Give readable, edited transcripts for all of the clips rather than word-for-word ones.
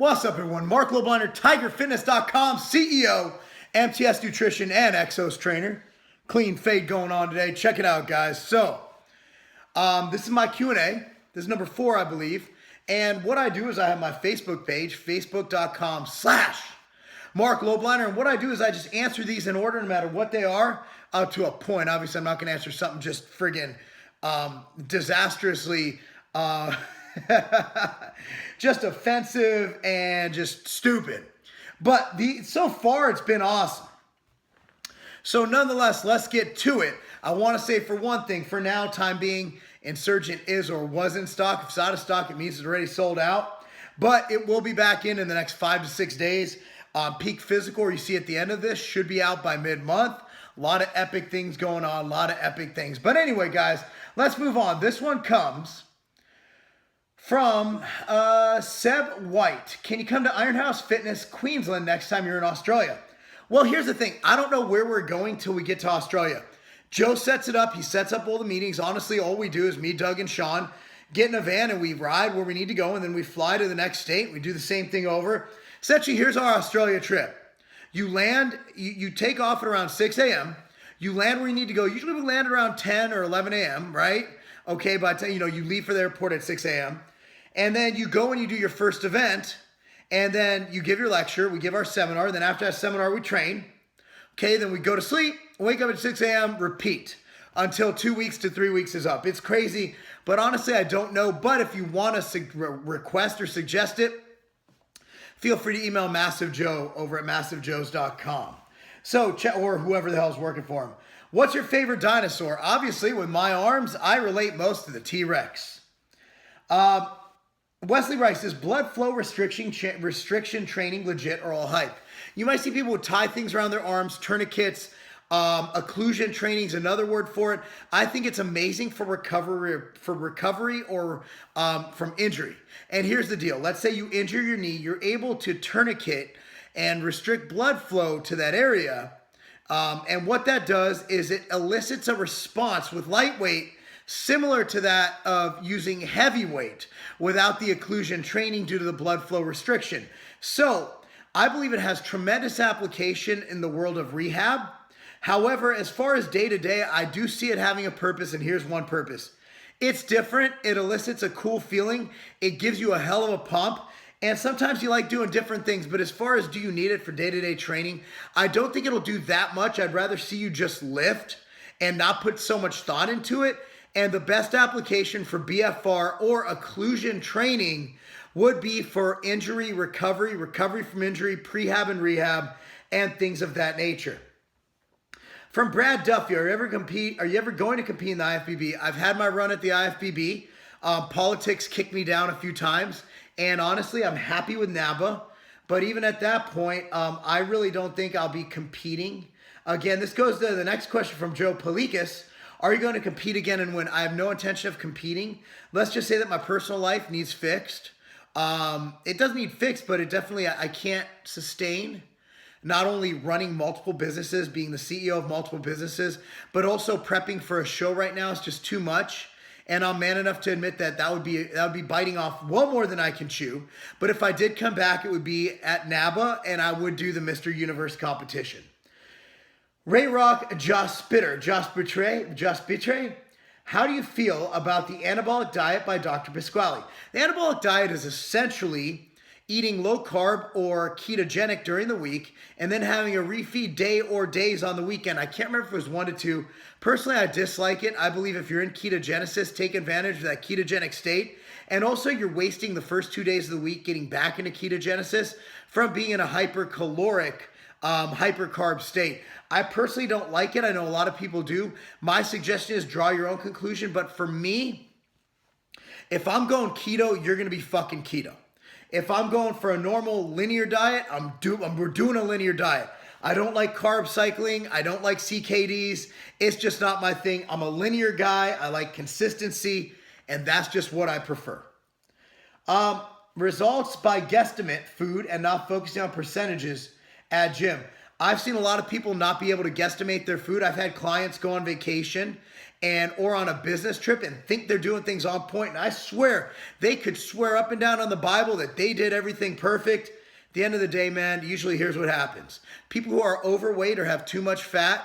What's up, everyone? Marc Lobliner, TigerFitness.com, CEO, MTS Nutrition, and Exos trainer. Clean fade going on today. Check it out, guys. So, this is my Q&A. This is number 4, I believe. And what I do is I have my Facebook page, facebook.com/Marc Lobliner. And what I do is I just answer these in order, no matter what they are, up to a point. Obviously, I'm not going to answer something just friggin' disastrously just offensive and just stupid. But so far, it's been awesome. So nonetheless, let's get to it. I want to say, for one thing, for now, time being, Insurgent is or was in stock. If it's out of stock, it means it's already sold out. But it will be back in the next 5 to 6 days. Peak Physical, you see at the end of this, should be out by mid-month. A lot of epic things going on, a lot of epic things. But anyway, guys, let's move on. This one comes from Seb White. Can you come to Ironhouse Fitness, Queensland next time you're in Australia? Well, here's the thing. I don't know where we're going till we get to Australia. Joe sets it up. He sets up all the meetings. Honestly, all we do is me, Doug, and Sean get in a van and we ride where we need to go, and then we fly to the next state. We do the same thing over. Essentially, here's our Australia trip. You land, you take off at around 6 a.m. You land where you need to go. Usually we land around 10 or 11 a.m., right? Okay, but you leave for the airport at 6 a.m. And then you go and you do your first event, and then you give your lecture. We give our seminar. And then after that seminar, we train. Okay, then we go to sleep, wake up at 6 a.m., repeat until 2 weeks to 3 weeks is up. It's crazy, but honestly, I don't know. But if you want to request or suggest it, feel free to email Massive Joe over at massivejoes.com. So, or whoever the hell's working for him. What's your favorite dinosaur? Obviously, with my arms, I relate most to the T-Rex. Wesley Rice, is blood flow restriction training legit or all hype? You might see people tie things around their arms, tourniquets, occlusion training is another word for it. I think it's amazing for recovery or from injury. And here's the deal. Let's say you injure your knee. You're able to tourniquet and restrict blood flow to that area. And what that does is it elicits a response with lightweight similar to that of using heavyweight without the occlusion training due to the blood flow restriction. So I believe it has tremendous application in the world of rehab. However, as far as day-to-day, I do see it having a purpose, and here's one purpose. It's different. It elicits a cool feeling. It gives you a hell of a pump. And sometimes you like doing different things, but as far as do you need it for day-to-day training, I don't think it'll do that much. I'd rather see you just lift and not put so much thought into it. And the best application for BFR or occlusion training would be for injury recovery from injury, prehab and rehab, and things of that nature. From Brad Duffy, are you ever going to compete in the IFBB? I've had my run at the IFBB. Politics kicked me down a few times. And honestly, I'm happy with NABA. But even at that point, I really don't think I'll be competing. Again, this goes to the next question from Joe Palikas. Are you going to compete again and win? I have no intention of competing. Let's just say that my personal life needs fixed. It doesn't need fixed, but it definitely, I can't sustain not only running multiple businesses, being the CEO of multiple businesses, but also prepping for a show right now is just too much. And I'm man enough to admit that that would be biting off well more than I can chew. But if I did come back, it would be at NABA, and I would do the Mr. Universe competition. Ray Rock, Josh Bitre. How do you feel about the Anabolic Diet by Dr. Pasquale? The Anabolic Diet is essentially eating low carb or ketogenic during the week and then having a refeed day or days on the weekend. I can't remember if it was 1 to 2. Personally, I dislike it. I believe if you're in ketogenesis, take advantage of that ketogenic state. And also, you're wasting the first 2 days of the week getting back into ketogenesis from being in a hypercaloric, hypercarb state. I personally don't like it. I know a lot of people do. My suggestion is draw your own conclusion. But for me, if I'm going keto, you're going to be fucking keto. If I'm going for a normal linear diet, we're doing a linear diet. I don't like carb cycling. I don't like CKDs. It's just not my thing. I'm a linear guy. I like consistency, and that's just what I prefer. Results by guesstimate food and not focusing on percentages at gym. I've seen a lot of people not be able to guesstimate their food. I've had clients go on vacation or on a business trip and think they're doing things on point. And I swear, they could swear up and down on the Bible that they did everything perfect. At the end of the day, man, usually here's what happens. People who are overweight or have too much fat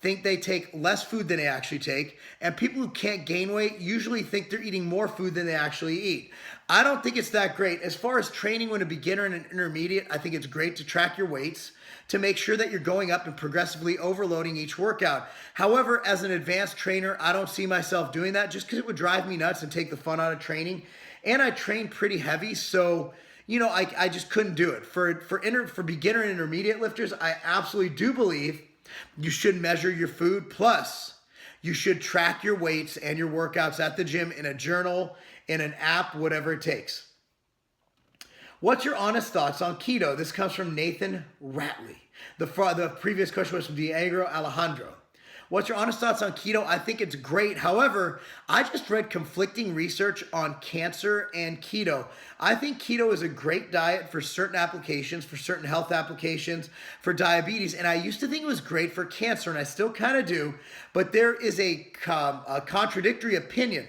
think they take less food than they actually take. And people who can't gain weight usually think they're eating more food than they actually eat. I don't think it's that great. As far as training when a beginner and an intermediate, I think it's great to track your weights to make sure that you're going up and progressively overloading each workout. However, as an advanced trainer, I don't see myself doing that just because it would drive me nuts and take the fun out of training. And I train pretty heavy, so I just couldn't do it. For beginner and intermediate lifters, I absolutely do believe you should measure your food. Plus, you should track your weights and your workouts at the gym in a journal, in an app, whatever it takes. What's your honest thoughts on keto? This comes from Nathan Ratley. The previous question was from Diego Alejandro. What's your honest thoughts on keto? I think it's great. However, I just read conflicting research on cancer and keto. I think keto is a great diet for certain applications, for certain health applications, for diabetes. And I used to think it was great for cancer, and I still kind of do. But there is a contradictory opinion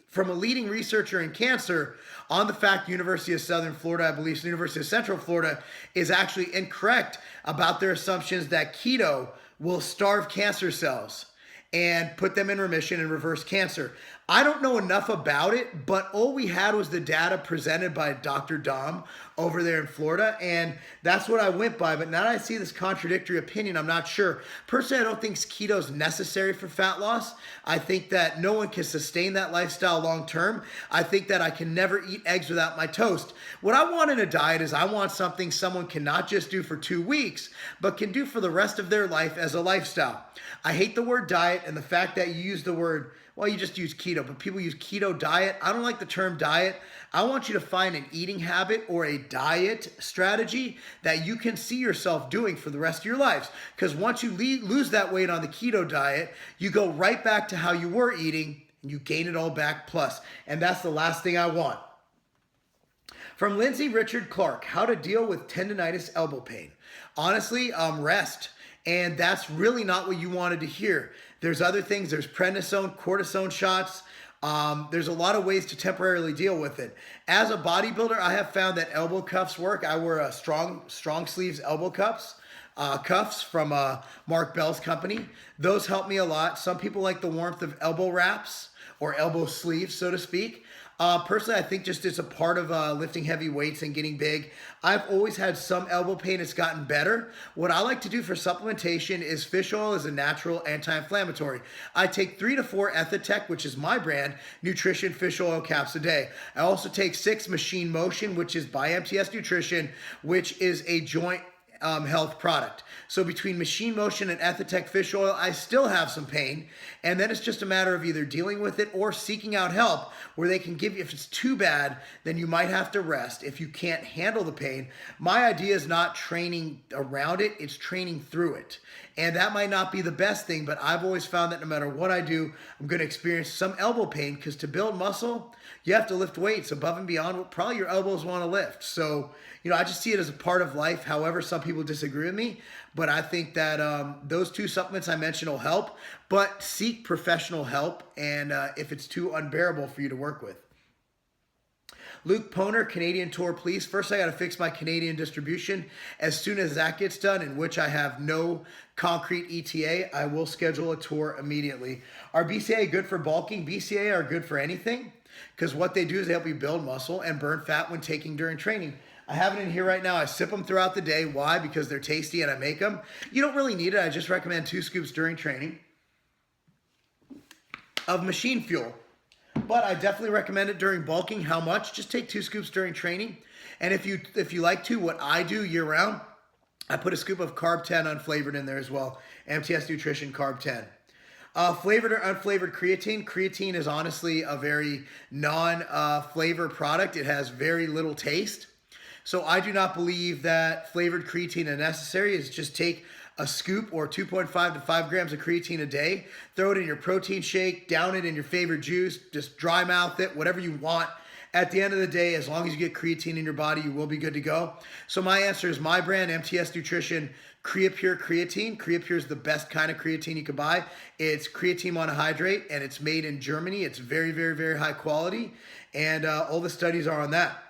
from a leading researcher in cancer on the fact University of Southern Florida, I believe University of Central Florida, is actually incorrect about their assumptions that keto will starve cancer cells and put them in remission and reverse cancer. I don't know enough about it, but all we had was the data presented by Dr. Dom over there in Florida, and that's what I went by. But now that I see this contradictory opinion, I'm not sure. Personally, I don't think keto is necessary for fat loss. I think that no one can sustain that lifestyle long term. I think that I can never eat eggs without my toast. What I want in a diet is I want something someone can not just do for 2 weeks, but can do for the rest of their life as a lifestyle. I hate the word diet and the fact that you use the word, well, you just use keto, but people use keto diet. I don't like the term diet. I want you to find an eating habit or a diet strategy that you can see yourself doing for the rest of your lives. Because once you lose that weight on the keto diet, you go right back to how you were eating and you gain it all back plus. And that's the last thing I want. From Lindsay Richard Clark, how to deal with tendonitis elbow pain. Honestly, rest. And that's really not what you wanted to hear. There's other things. There's prednisone, cortisone shots. There's a lot of ways to temporarily deal with it. As a bodybuilder, I have found that elbow cuffs work. I wear a strong sleeves elbow cuffs from Mark Bell's company. Those help me a lot. Some people like the warmth of elbow wraps or elbow sleeves, so to speak. Personally, I think just it's a part of lifting heavy weights and getting big. I've always had some elbow pain. It's gotten better. What I like to do for supplementation is fish oil is a natural anti-inflammatory. I take 3 to 4 Ethitech, which is my brand, nutrition fish oil caps a day. I also take 6 Machine Motion, which is by MTS Nutrition, which is a joint health product. So between Machine Motion and Ethitech fish oil, I still have some pain. And then it's just a matter of either dealing with it or seeking out help where they can give you, if it's too bad, then you might have to rest. If you can't handle the pain, my idea is not training around it, it's training through it. And that might not be the best thing, but I've always found that no matter what I do, I'm going to experience some elbow pain because to build muscle, you have to lift weights above and beyond what probably your elbows want to lift. So, I just see it as a part of life. However, some people disagree with me, but I think that those 2 supplements I mentioned will help, but seek professional help and if it's too unbearable for you to work with. Luke Poner, Canadian tour, please. First, I got to fix my Canadian distribution. As soon as that gets done, in which I have no concrete ETA, I will schedule a tour immediately. Are BCAA good for bulking? BCAA are good for anything because what they do is they help you build muscle and burn fat when taking during training. I have it in here right now. I sip them throughout the day. Why? Because they're tasty and I make them. You don't really need it. I just recommend 2 scoops during training of machine fuel. But I definitely recommend it during bulking. How much? Just take 2 scoops during training. And if you like to, what I do year round, I put a scoop of Carb 10 unflavored in there as well. MTS Nutrition Carb 10. Flavored or unflavored creatine. Creatine is honestly a very non-flavor product. It has very little taste. So I do not believe that flavored creatine is necessary. It's just take a scoop or 2.5 to 5 grams of creatine a day, throw it in your protein shake, down it in your favorite juice, just dry mouth it, whatever you want. at the end of the day, as long as you get creatine in your body, you will be good to go. So my answer is my brand, MTS Nutrition, Creapure Creatine. Creapure is the best kind of creatine you can buy. It's creatine monohydrate, and it's made in Germany. It's very, very, very high quality, and all the studies are on that.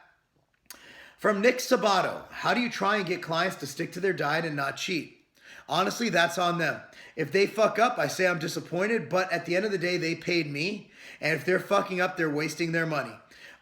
From Nick Sabato, how do you try and get clients to stick to their diet and not cheat? Honestly, that's on them. If they fuck up, I say I'm disappointed, but at the end of the day, they paid me, and if they're fucking up, they're wasting their money.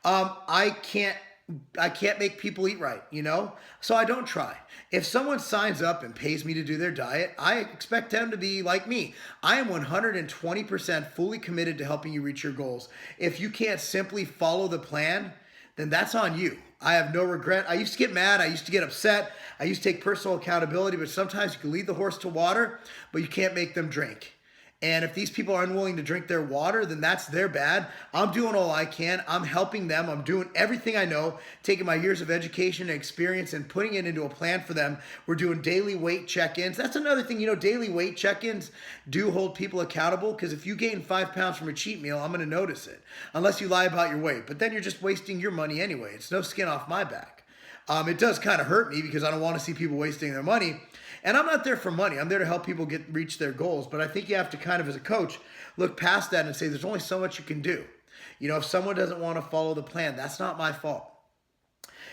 I can't make people eat right, you know? So I don't try. If someone signs up and pays me to do their diet, I expect them to be like me. I am 120% fully committed to helping you reach your goals. If you can't simply follow the plan, then that's on you. I have no regret. I used to get mad. I used to get upset. I used to take personal accountability, but sometimes you can lead the horse to water, but you can't make them drink. And if these people are unwilling to drink their water, then that's their bad. I'm doing all I can. I'm helping them. I'm doing everything I know, taking my years of education and experience and putting it into a plan for them. We're doing daily weight check-ins. That's another thing, you know, daily weight check-ins do hold people accountable, because if you gain 5 pounds from a cheat meal, I'm going to notice it, unless you lie about your weight. But then you're just wasting your money anyway. It's no skin off my back. It does kind of hurt me because I don't want to see people wasting their money. And I'm not there for money. I'm there to help people reach their goals. But I think you have to kind of, as a coach, look past that and say there's only so much you can do. You know, if someone doesn't want to follow the plan, that's not my fault.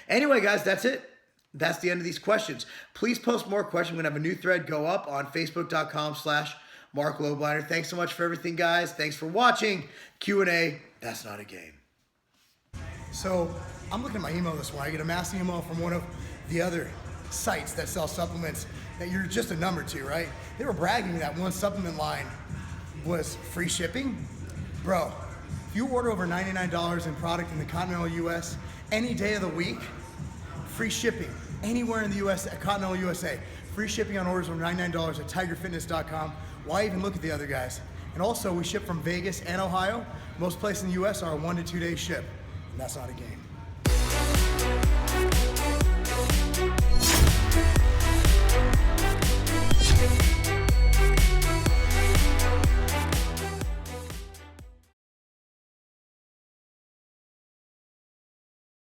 Anyway, guys, that's it. That's the end of these questions. Please post more questions. We're going to have a new thread go up on facebook.com/Marc Lobliner. Thanks so much for everything, guys. Thanks for watching. Q&A, that's not a game. So I'm looking at my email this morning. I get a mass email from one of the other sites that sell supplements that you're just a number to, right? They were bragging that one supplement line was free shipping. Bro, if you order over $99 in product in the continental US any day of the week, free shipping anywhere in the US, at continental USA, free shipping on orders over $99 at tigerfitness.com. Why even look at the other guys? And also, we ship from Vegas and Ohio. Most places in the US are a 1 to 2 day ship, and that's not a game.